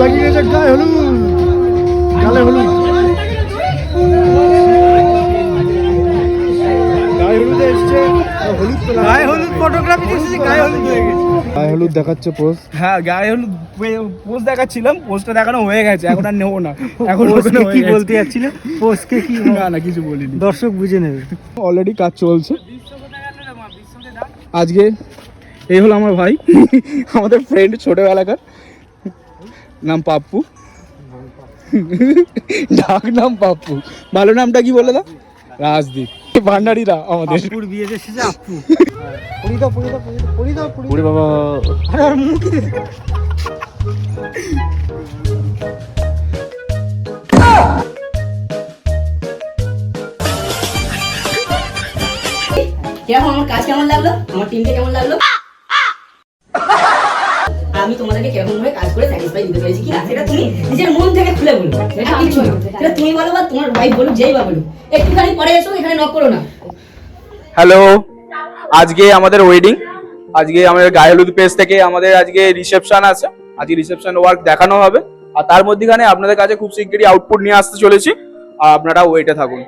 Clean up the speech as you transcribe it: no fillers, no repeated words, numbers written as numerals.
লাগিয়ে গেছে গায়ে হলুদ, গালে হলুদ, গায়ে হলুদ এসছে, হলুদ তো গায়ে হলুদ ফটোগ্রাফি এসেছে, গায়ে হলুদ হয়ে গেছে। গায়ে হলুদ দেখাচ্ছে পোজ। হ্যাঁ গায়ে হলুদ পোজ দেখাচ্ছিলাম, পোজটা দেখানো হয়ে গেছে, এখন আর নেবো না। এখন কি বলতে যাচ্ছিল? পোজকে কি? না কিছু বলিনি, দর্শক বুঝে নেবে। অলরেডি কাজ চলছে। আজকে এই হলো আমার ভাই, আমাদের ফ্রেন্ড ছোটবেলাকার, নাম পাপ্পু, ডাক নাম পাপ্পু। ভালো নামটা কি বলে দা? রাজদীপ ভান্ডারিরা আমাদের। আপুর বিয়ে এসেছে আপু। পুরি দাও, পুরি দাও, পুরি দাও, পুরি বাবা আরে আর মুখ কি? কেমন আমার কাজ কেমন লাগলো, আমার টিমকে কেমন লাগলো, আমি তোমাদেরকে কেমন ভাবে কাজ করে স্যাটিসফাই দিতে পেরেছি কিনা সেটা তুমি নিজের মন থেকে খুলে বলো। সেটা তুমি বলো বা তোমার ভাই বলুক, যেই বা বলুক। একটুখানি পরে এসো, এখানে নক করো না। হ্যালো, আজকে আমাদের ওয়েডিং, আজকে আমাদের গায়ে হলুদ পেজ থেকে আমাদের আজকে রিসেপশন আছে। আজকে রিসেপশন ওয়ার্ক দেখানো হবে, আর তার মধ্যখানে আপনাদের কাছে খুব শিগগিরই আউটপুট নিয়ে আসতে চলেছি, আর আপনারা ওয়েটে থাকুন।